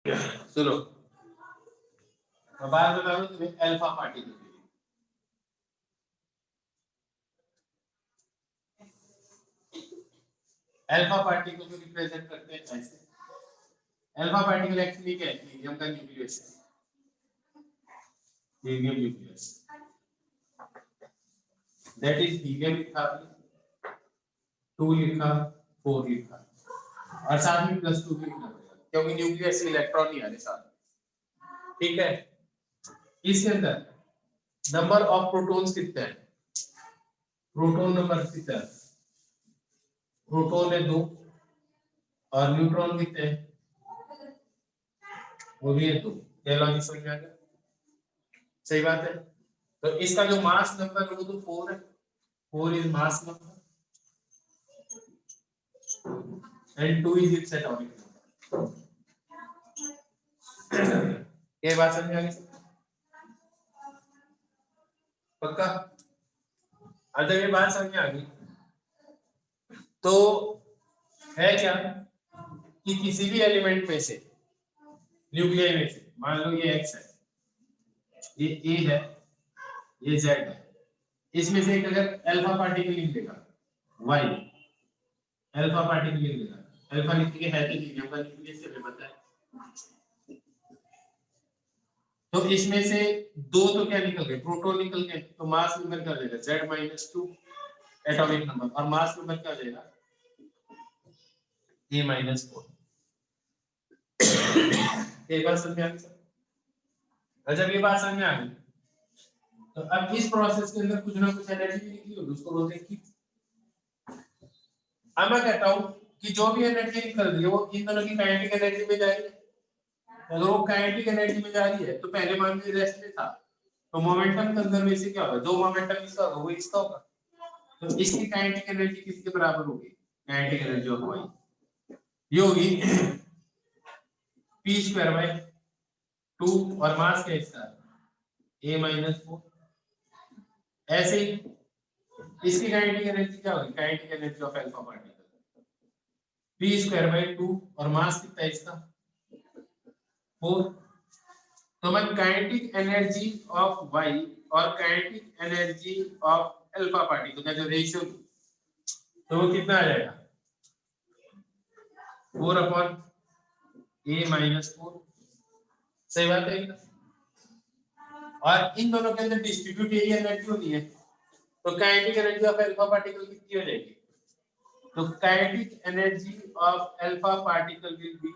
सुनो, मैं बात बता रहा हूँ तुम्हें अल्फा पार्टिकल के लिए। अल्फा पार्टिकल को रिप्रेजेंट करते हैं ऐसे। अल्फा पार्टिकल एक्चुअली क्या है? हीलियम का न्यूक्लियस है, helium nucleus, that is helium लिखा, 2 लिखा, 4 लिखा, और साथ में +2 भी लिखना पड़ेगा क्योंकि न्यूक्लियस से इलेक्ट्रॉन नहीं आ रहे साथ। ठीक है, इसके अंदर नंबर ऑफ प्रोटॉन्स कितने हैं? प्रोटॉन नंबर कितना है? प्रोटॉन है 2 और न्यूट्रॉन कितने हैं? वो भी है 2। क्या लॉजिक समझ में आ गया? सही बात है। तो इसका जो मास नंबर है वो तो 4 है, 4 is mass number and 2 is its atomic number. ये बात समझ में आ गई? पक्का? अगर ये बात समझ में आ गई तो है क्या कि किसी भी एलिमेंट में से, न्यूक्लियस में से, मान लो ये X है, ये A है, ये Z है, इसमें से एक अगर अल्फा पार्टिकल लिख देगा Y, अल्फा पार्टिकल लिख देगा, अल्फा लिख के है तो हीलियम का न्यूक्लियस से पता है। तो इसमें से 2 तो क्या निकल गए? प्रोटॉन निकल गए, तो मास नंबर क्या हो जाएगा? Z-2 एटॉमिक नंबर, और मास नंबर क्या हो जाएगा? A-4। ये बात समझ में आ गई? जब ये बात समझ में आ गई तो अब इस प्रोसेस के अंदर कुछ ना कुछ एनर्जी भी निकली होगी, उसको बोलते हैं कि, अब मैं कहता हूं कि जो भी एनर्जी निकल रही है वो इन दोनों की काइनेटिक एनर्जी में जा रही है। अगर वो काइनेटिक एनर्जी में जा रही है तो पहले मान लीजिए रेस्ट में था, तो मोमेंटम कंजर्वेशन क्या होगा? जो मोमेंटम इसका होगा वो इसका होगा, तो इसकी काइनेटिक एनर्जी किसके बराबर होगी? काइनेटिक एनर्जी ऑफ y ये होगी p²/2 और मास क्या है इसका? A-4। ऐसे ही इसकी काइनेटिक एनर्जी क्या होगी? Kinetic energy of alpha particle p²/2 और मास कितना है इसका? 4। तो मैं काइनेटिक एनर्जी ऑफ y और kinetic energy of alpha particle का जो रेशियो, तो वो कितना आ जाएगा? 4/A-4। सही बात है। और इन दोनों के अंदर डिस्ट्रीब्यूट यही एनर्जी होनी है, तो kinetic energy of alpha particle कितनी हो जाएगी? तो kinetic energy of alpha particle will be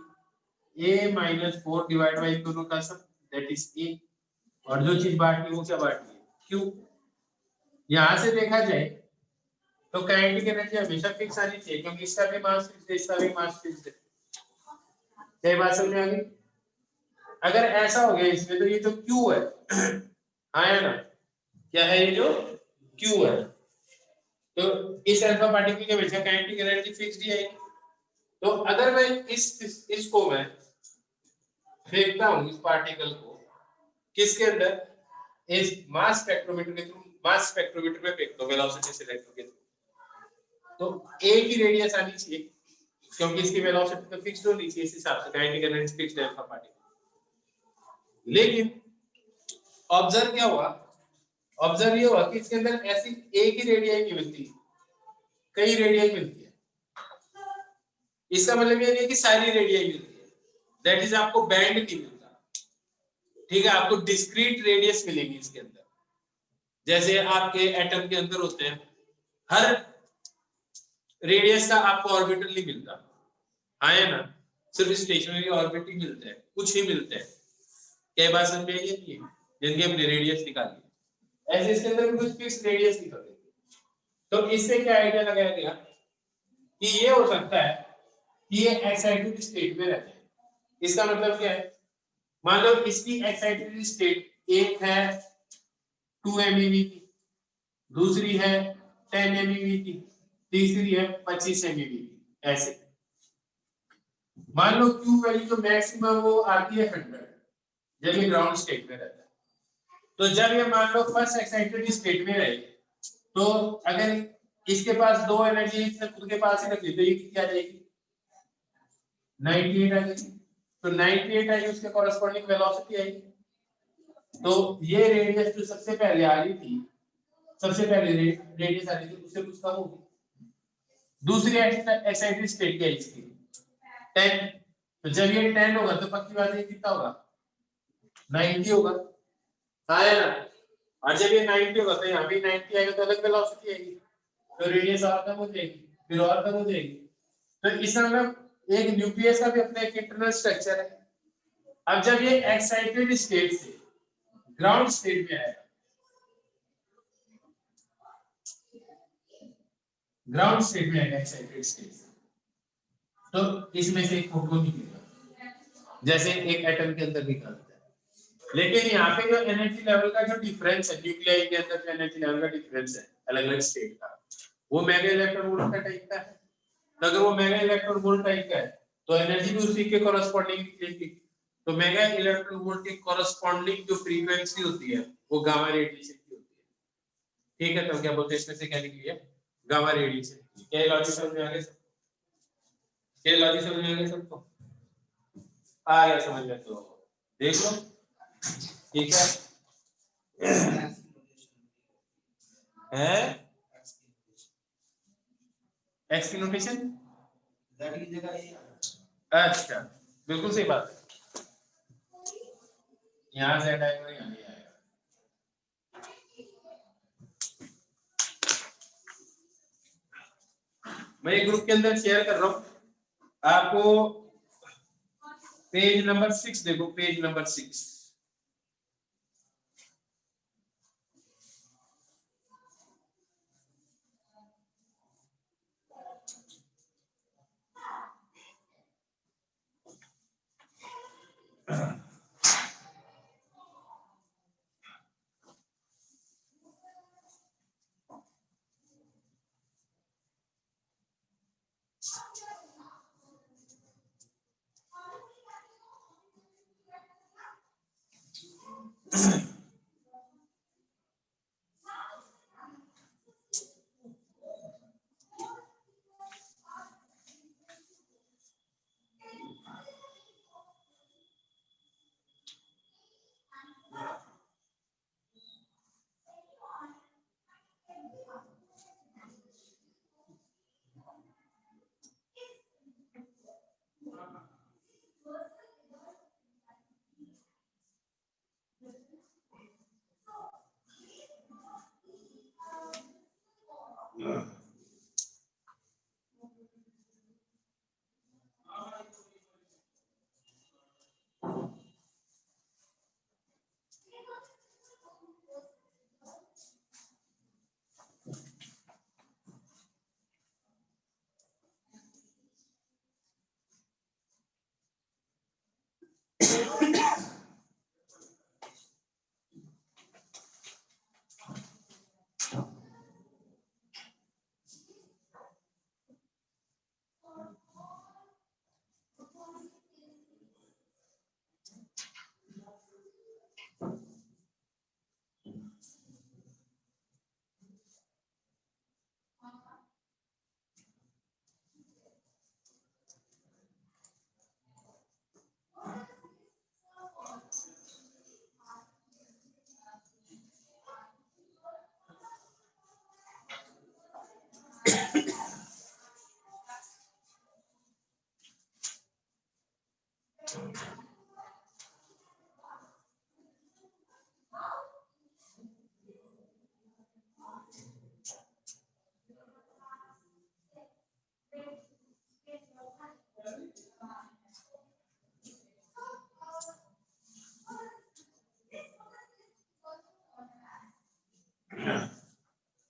A-4 divide by दोनों का सम, दैट इज A, और जो चीज बांटनी वो क्या बांटनी है? Q। यहां से देखा जाए तो काइनेटिक एनर्जी हमेशा फिक्स आनी चाहिए क्योंकि इसका भी मास फिक्स है, इसका भी मास फिक्स है। क्या बात समझ में आ गई? अगर ऐसा हो गया इसमें तो ये जो Q है आया ना, क्या है ये जो Q है, तो इस अल्फा पार्टिकल के हमेशा काइनेटिक एनर्जी फिक्स्ड ही आएगी। तो अगर मैं इसको मैं फेंकता हूं, इस पार्टिकल को किसके अंदर? इस मास स्पेक्ट्रोमीटर के थ्रू, मास स्पेक्ट्रोमीटर में फेंकता हूं वेलोसिटी सिलेक्टर के थ्रू, तो A की रेडियस आनी चाहिए क्योंकि इसकी वेलोसिटी तो फिक्स्ड होनी चाहिए, इस हिसाब से काइनेटिक एनर्जी फिक्स्ड है अल्फा पार्टिकल। लेकिन ऑब्जर्व क्या हुआ? ऑब्जर्व ये हुआ कि इसके अंदर ऐसी एक ही रेडियस नहीं मिलती, कई रेडियस मिलती है। इसका मतलब ये नहीं कि सारी रेडियस मिलती है, दैट इज आपको बैंड नहीं मिलता। ठीक है, आपको डिस्क्रीट रेडियस मिलेगी इसके अंदर, जैसे आपके एटम के अंदर होते हैं, हर रेडियस का आपको ऑर्बिटल नहीं मिलता, है ना, सिर्फ स्टेशनरी ऑर्बिट ही मिलते हैं, कुछ ही मिलते हैं। क्या बात समझ में आई है? जिनकी हमने रेडियस निकाली, ऐसे इसके अंदर कुछ फिक्स रेडियस निकल रही है। तो इससे क्या आइडिया लगाया गया कि ये हो सकता है कि ये एक्साइटेड स्टेट में रहते हैं। इसका मतलब क्या है? मान लो इसकी एक्साइटेड स्टेट एक है 2 MeV की, दूसरी है 10 MeV की, तीसरी है 25 MeV की। ऐसे मान लो Q वैल्यू जो मैक्सिमम वो आती है 100 जब ये ग्राउंड स्टेट में रहता है। तो जब ये मान लो फर्स्ट एक्साइटेड स्टेट में रहे, तो अगर इसके पास 2 एनर्जी इसने खुद के पास ही रख ली तो ये कितनी आ जाएगी? 98 आ जाएगी। तो 98 आई उसके कॉरेस्पॉन्डिंग वेलोसिटी आई। तो ये रेडियस जो सबसे पहले आ रही थी, सबसे पहले रेडियस आ रही थी उससे कुछ कम होगी। दूसरी एक्साइटेड स्टेट क्या है इसकी 10। तो जब ये 10 होगा तो पक्की बात है कितना होगा 90 होगा, हाँ है ना। और जब ये 90 होगा तो यहाँ भी 90 आएगा तो अलग वेलोसिटी आएगी, तो रेडियस और कम हो जाएगी, फिर और कम हो जाएगी। तो इसका मतलब एक न्यूक्लियस का भी अपना एक इंटरनल स्ट्रक्चर है। अब जब ये एक्साइटेड स्टेट से ग्राउंड स्टेट में आएगा, ग्राउंड स्टेट में आएगा एक्साइटेड स्टेट से, तो इसमें से एक फोटोन निकलेगा जैसे एक एटम के अंदर निकलता है। लेकिन यहाँ पे जो एनर्जी लेवल का जो डिफरेंस है न्यूक्लियाई के अंदर, जो एनर्जी लेवल का डिफरेंस है अलग अलग स्टेट का, वो मेगा इलेक्ट्रॉन वोल्ट का टाइप का है। तो अगर वो मेगा इलेक्ट्रॉन वोल्ट टाइप का है तो एनर्जी भी उसी के कॉरेस्पॉन्डिंग निकलेगी। तो मेगा इलेक्ट्रॉन वोल्ट के कॉरेस्पॉन्डिंग जो फ्रीक्वेंसी होती है वो गामा रेडिएशन की होती है। ठीक है, तो क्या बोलते हैं इसमें से क्या निकली है गामा रेडिएशन। क्या लॉजिक समझ में आ गया? क्या लॉजिक समझ में आ गया सबको? आ गया समझ में? तो देख लो, ठीक है एक्स की नोटेशन दैट की जगह ये। अच्छा बिल्कुल सही बात है, यहाँ z आएगा यहाँ नहीं आएगा। मैं एक ग्रुप के अंदर शेयर कर रहा हूँ आपको, पेज नंबर 6 देखो, पेज नंबर 6।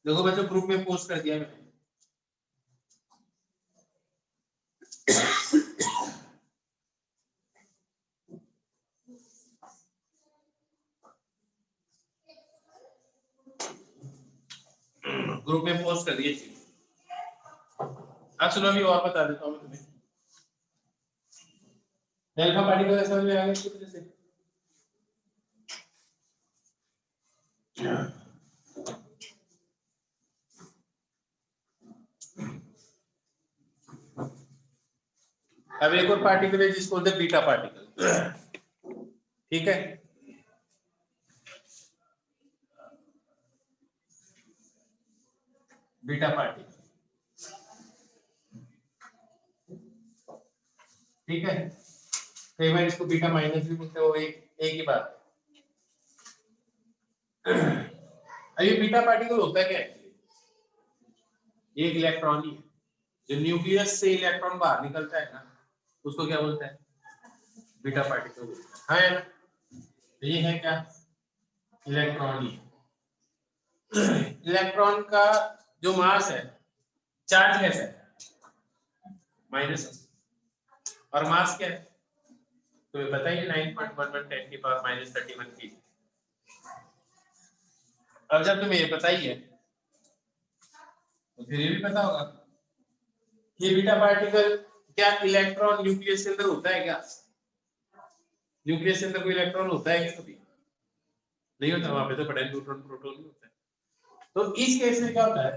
देखो बच्चों ग्रुप में पोस्ट कर दिया मैंने। ग्रुप में पोस्ट कर दिए। चलो अभी और बता देता हूँ तुम्हें। अल्फा पार्टिकल समझ में आ गया किस तरह से? अब एक और पार्टिकल है जिसको बोलते हैं बीटा पार्टिकल। ठीक है, बीटा पार्टिकल, ठीक है। कई बार इसको बीटा माइनस भी बोलते हो, एक ही बात है। अब ये बीटा पार्टिकल होता क्या है? एक इलेक्ट्रॉन ही है। जो न्यूक्लियस से इलेक्ट्रॉन बाहर निकलता है ना, उसको क्या बोलते हैं? बीटा पार्टिकल बोलते हैं। हाँ, तो ये है क्या? इलेक्ट्रॉन ही। इलेक्ट्रॉन का जो मास है, चार्ज कैसा है? माइनस, और मास क्या है? तुम्हें पता ही है, 9.11 10 की पावर माइनस 31 की। अब जब तुम्हें ये पता ही है तो फिर ये भी पता होगा ये बीटा पार्टिकल क्या इलेक्ट्रॉन न्यूक्लियस के अंदर होता है क्या? न्यूक्लियस के अंदर कोई इलेक्ट्रॉन होता है क्या? कभी नहीं होता, वहां पे तो बड़ा न्यूट्रॉन प्रोटॉन ही होता है। तो इस केस में क्या होता है?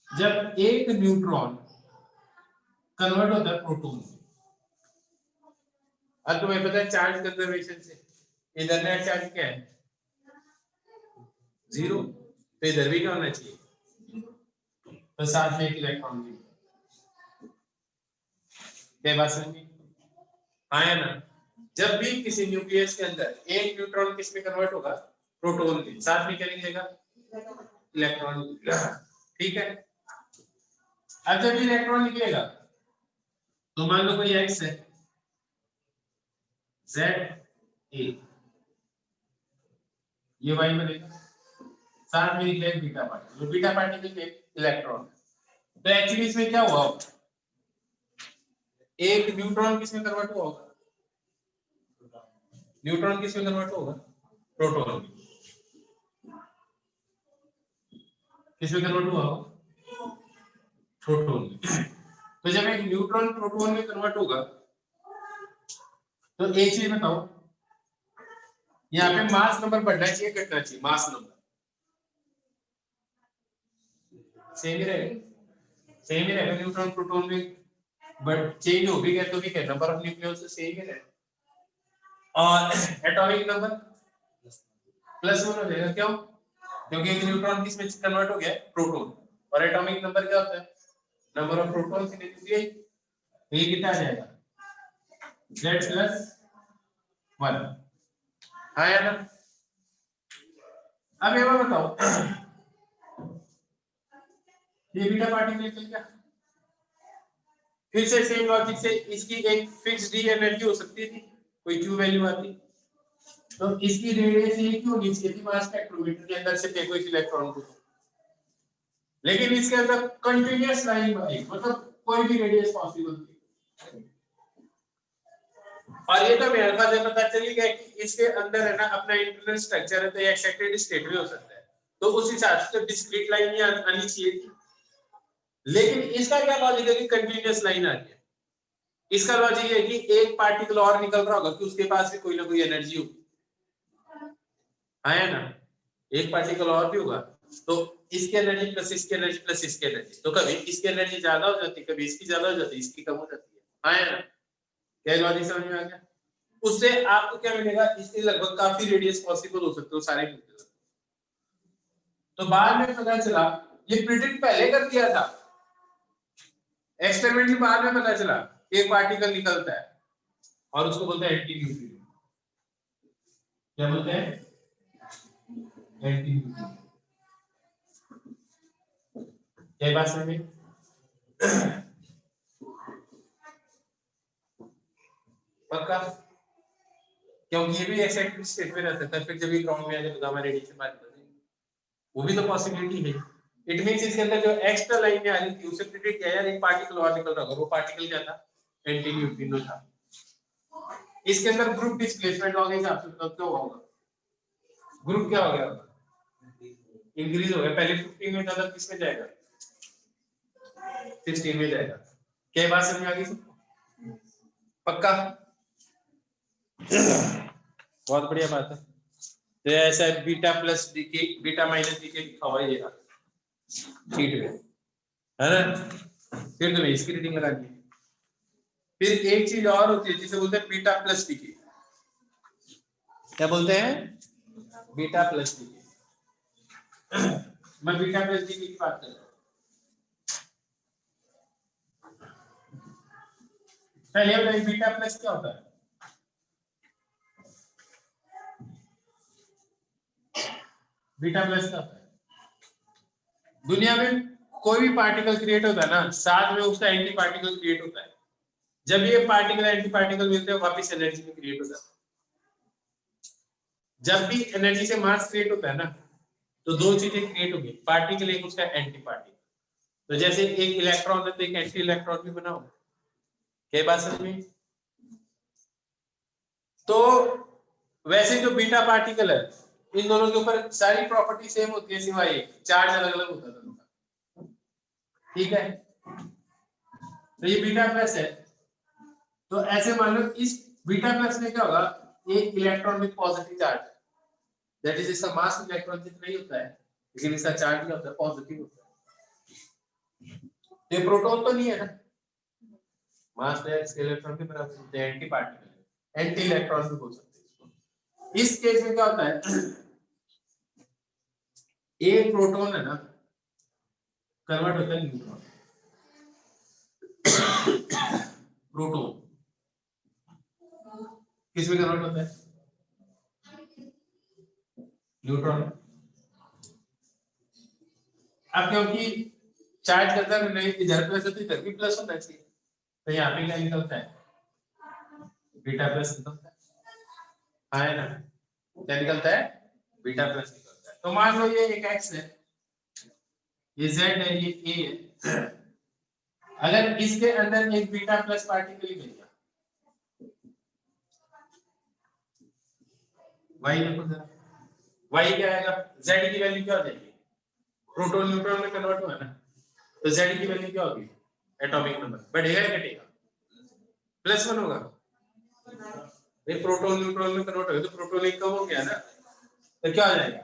जब एक न्यूट्रॉन कन्वर्ट होता है प्रोटॉन में, अब तुम्हें पता है चार्ज कंजर्वेशन से इधर नेट चार्ज क्या है? 0। तो इधर भी क्या होना चाहिए? तो साथ में एक इलेक्ट्रॉन भी। क्या बात समझी? हाँ या ना? जब भी किसी न्यूक्लियस के अंदर एक न्यूट्रॉन किस में कन्वर्ट होगा? प्रोटॉन में। साथ में क्या निकलेगा? इलेक्ट्रॉन निकलेगा। ठीक है, अब जब इलेक्ट्रॉन निकलेगा तो मान लो कोई एक्स है, जेड ए, ये वाई बनेगा, साथ में निकलेगा बीटा पार्टिकल। तो बीटा पार्टिकल के इलेक्ट्रॉन, तो एक्चुअली इसमें क्या हुआ? एक न्यूट्रॉन किस में कन्वर्ट हुआ होगा? न्यूट्रॉन किस में कन्वर्ट होगा? प्रोटॉन में। किस में कन्वर्ट हुआ होगा? प्रोटॉन में। तो जब एक न्यूट्रॉन प्रोटॉन में कन्वर्ट होगा तो एक चीज बताओ, यहाँ पे मास नंबर बढ़ना चाहिए घटना चाहिए? मास नंबर सेम ही रहेगा, सेम ही रहेगा न्यूट्रॉन प्रोटॉन में, बट चेंज हो भी गया तो भी क्या नंबर ऑफ न्यूक्लियस सेम ही रहेगा। और एटॉमिक नंबर +1 हो जाएगा। क्यों? क्योंकि एक न्यूट्रॉन किस में कन्वर्ट हो गया? प्रोटॉन। और एटॉमिक नंबर क्या होता है? Number of protons in nucleus. ये कितना आ जाएगा? Z+1। हाँ या ना? अब ये बात बताओ, ये बीटा पार्टिकल निकल गया, फिर से सेम लॉजिक से इसकी एक फिक्स्ड डी एनर्जी हो सकती थी, कोई क्यू वैल्यू आती, तो इसकी रेडियस ये क्यों होनी चाहिए थी मास स्पेक्ट्रोमीटर के अंदर से फेंको इस इलेक्ट्रॉन को? लेकिन इसके अंदर कंटीन्यूअस लाइन बनी, मतलब कोई भी रेडियस पॉसिबल थी। और ये तो मेरे पास पता चली गया कि इसके अंदर है ना अपना इंटरनल स्ट्रक्चर है, तो ये एक्साइटेड स्टेट भी हो सकता है, तो उस हिसाब से तो डिस्क्रीट लाइन ही आनी चाहिए थी। लेकिन इसका क्या लॉजिक है कि कंटीन्यूअस लाइन आ रही है? इसका लॉजिक है कि एक पार्टिकल और निकल रहा होगा कि उसके पास भी कोई ना कोई एनर्जी होगी, है ना? एक पार्टिकल और भी होगा तो इसकी एनर्जी प्लस इसकी एनर्जी प्लस इसकी एनर्जी, तो कभी इसकी एनर्जी ज्यादा हो जाती है, कभी इसकी ज्यादा हो जाती है, इसकी कम हो जाती है, है ना? क्या लॉजिक समझ में आ गया? उससे आपको क्या मिलेगा? इसके लगभग काफी रेडियस पॉसिबल हो सकते हो सारे न्यूक्लियस। तो बाद में पता चला, ये प्रिडिक्ट पहले कर दिया था, एक्सपेरिमेंट के बाद में पता चला एक पार्टिकल निकलता है और उसको बोलते हैं एंटी न्यूक्लियस। क्या बोलते हैं? Anti nucleus. क्या बात समझ में? पक्का? क्योंकि ये भी एक्साइटेड स्टेट में रहता है, फिर जब ये ग्राउंड में आ जाए तो गामा रेडिएशन बात करेंगे, वो भी तो पॉसिबिलिटी है। इट मींस इसके अंदर जो एक्स्ट्रा लाइन में आ रही थी उसे प्रिडिक्ट किया यार एक पार्टिकल और निकल रहा होगा, वो पार्टिकल क्या था? एंटी न्यूट्रिनो था। इसके अंदर ग्रुप डिस्प्लेसमेंट लॉ के हिसाब से क्या होगा? ग्रुप क्या हो गया? इंक्रीज हो गया, पहले 15 में था, तब किस में जाएगा? 16 में जाएगा। क्या बात समझ में आ गई सबको? पक्का? बहुत बढ़िया बात है। तो ऐसा beta plus DK, beta minus DK लिखा हुआ है ये शीट में, है ना? फिर तुम्हें इसकी रीडिंग लगानी है। फिर एक चीज और होती है जिसे बोलते हैं बीटा प्लस डीके। क्या बोलते हैं? Beta plus DK. मैं बीटा प्लस डीके की बात कर रहा हूं। पहले बताइए बीटा प्लस क्या होता है? बीटा प्लस क्या होता है? दुनिया में कोई भी पार्टिकल क्रिएट होता है ना, साथ में उसका एंटी पार्टिकल क्रिएट होता है। जब ये पार्टिकल एंटी पार्टिकल मिलते हैं वापस एनर्जी में क्रिएट होता है। जब भी एनर्जी से मास क्रिएट होता है ना, तो दो चीजें क्रिएट होगी, पार्टिकल एक उसका एंटी पार्टिकल। तो जैसे एक इलेक्ट्रॉन है तो एक एंटी इलेक्ट्रॉन भी बना होगा। क्या बात समझ में? तो वैसे जो बीटा पार्टिकल है इन दोनों के ऊपर सारी प्रॉपर्टी सेम होती है सिवाय एक, चार्ज अलग अलग होता है दोनों का। ठीक है, तो ये बीटा प्लस है। तो ऐसे मान लो इस बीटा प्लस में क्या होगा, एक electron with positive charge, that is इसका मास इलेक्ट्रॉन जितना ही होता है लेकिन इसका चार्ज क्या होता है, पॉजिटिव होता है। ये प्रोटॉन तो नहीं है ना, मास तो इसके इलेक्ट्रॉन के बराबर होते हैं, एंटी पार्टिकल है, एंटी इलेक्ट्रॉन भी बोल सकते हैं इसको। इस केस में क्या होता है, एक प्रोटॉन है ना कन्वर्ट होता है न्यूट्रॉन। प्रोटॉन किस में कन्वर्ट होता है? न्यूट्रॉन। अब क्योंकि चार्ज करता है नहीं, इधर प्लस है तो इधर भी प्लस होना चाहिए, तो यहाँ पे क्या निकलता है, बीटा प्लस निकलता है। हाँ है ना, क्या निकलता है, बीटा प्लस निकलता है। तो मान लो ये एक एक्स है, ये जेड है, ये ए है। अगर इसके अंदर एक बीटा प्लस पार्टिकल ही मिल गया, वाई देखो जरा, वाई क्या आएगा, जेड की वैल्यू क्या हो जाएगी, प्रोटॉन न्यूट्रॉन में कन्वर्ट हुआ ना, तो जेड की वैल्यू क्या होगी, एटॉमिक नंबर बढ़ेगा या घटेगा, +1 होगा। ये प्रोटॉन न्यूट्रॉन में कन्वर्ट हो तो प्रोटॉन एक कम हो गया ना, तो क्या हो जाएगा,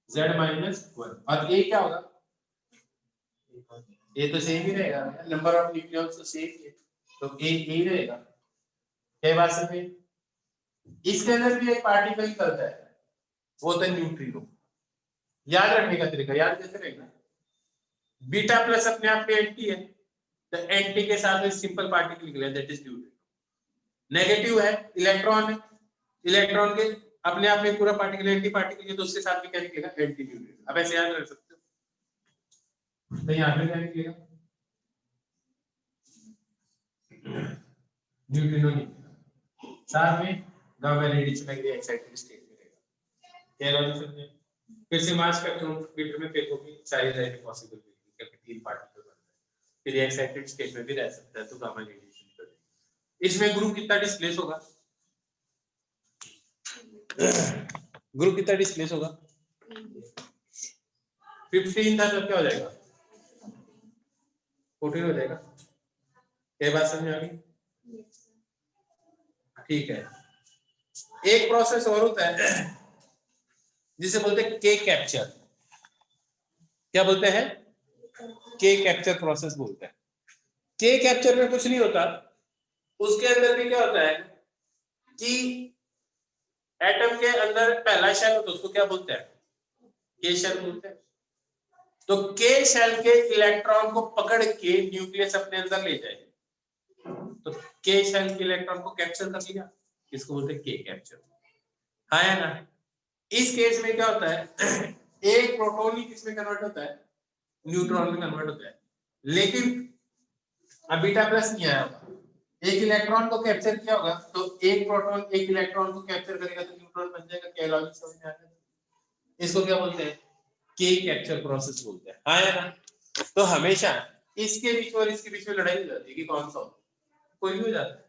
Z-1। और ये क्या होगा, ये तो सेम ही रहेगा, नंबर ऑफ न्यूक्लियॉन्स तो सेम ही है, तो ए ही रहेगा। क्या बात समझ में? इसके अंदर भी एक पार्टिकल निकलता है, वो होता है न्यूट्रिनो। याद रखने का तरीका, याद कैसे रहेगा, बीटा प्लस अपने आप में एंटी है, तो एंटी के साथ में सिंपल पार्टिकल निकले, दैट इज न्यूट्रिनो। नेगेटिव है, इलेक्ट्रॉन है, इलेक्ट्रॉन के अपने आप में पूरा पार्टिकल एंटी पार्टिकल है, तो उसके साथ में क्या निकलेगा, एंटी न्यूट्रिनो। अब ऐसे याद रख सकते हो, तो यहाँ पे क्या निकलेगा, न्यूट्रिनो निकलेगा, साथ में गामा रेडियस में एक्साइटेड स्टेट में रहेगा। क्या लॉजिक समझे? फिर से मास स्पेक्ट्रोमीटर में फेंकोगे सारी लाइट पॉसिबल होगी, क्योंकि तीन पार्टिकल बनते हैं, फिर एक्साइटेड स्टेट में भी रह सकता है, तो गामा रेडिएशन निकलेगा। इसमें ग्रुप कितना डिस्प्लेस होगा, ग्रुप कितना डिस्प्लेस होगा, 15 था, तो क्या हो जाएगा, 14 हो जाएगा। ये बात समझ आ गई? ठीक है, एक प्रोसेस और होता है जिसे बोलते हैं के कैप्चर। क्या बोलते हैं, के कैप्चर प्रोसेस बोलते हैं। के कैप्चर में कुछ नहीं होता, उसके अंदर भी क्या होता है कि एटम के अंदर पहला शेल होता है, उसको क्या बोलते हैं, के शेल बोलते हैं। तो के शेल के इलेक्ट्रॉन को पकड़ के न्यूक्लियस अपने अंदर ले जाए, तो के शेल के इलेक्ट्रॉन को कैप्चर कर लिया, इसको बोलते हैं के कैप्चर। हाँ है ना। इस केस में क्या होता है, एक प्रोटॉन ही किसमें कन्वर्ट होता है, न्यूट्रॉन में कन्वर्ट होता है, लेकिन अब बीटा प्लस नहीं आया होगा, एक इलेक्ट्रॉन को कैप्चर किया होगा, तो एक प्रोटॉन एक इलेक्ट्रॉन को कैप्चर करेगा तो न्यूट्रॉन बन जाएगा। क्या लॉजिक समझ में आ रहा है? इसको क्या बोलते हैं, के कैप्चर प्रोसेस बोलते हैं। हाँ या ना। तो हमेशा इसके बीच और इसके बीच में लड़ाई हो जाती है कि कौन सा हो, कोई भी हो जाता है,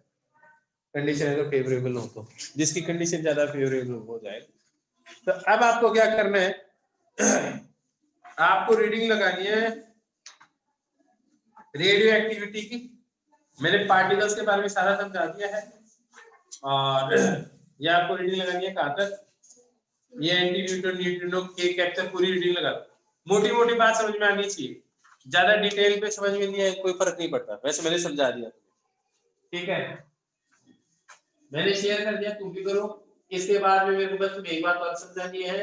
कंडीशन अगर फेवरेबल हो तो, जिसकी कंडीशन ज्यादा फेवरेबल हो जाए। तो अब आपको क्या करना है, आपको रीडिंग लगानी है रेडियो एक्टिविटी की। मैंने पार्टिकल्स के बारे में सारा समझा दिया है, और ये आपको रीडिंग लगानी है कहां तक, ये एंटी न्यूट्रॉन न्यूट्रिनो के कैप्चर पूरी रीडिंग लगा दो। मोटी मोटी बात समझ में आनी चाहिए, ज्यादा डिटेल पे समझ में नहीं है कोई फर्क नहीं पड़ता, वैसे मैंने समझा दिया। ठीक है, मैंने शेयर कर दिया, तुम भी करो। इसके बाद में मेरे को बस तुम्हें एक बात और समझानी है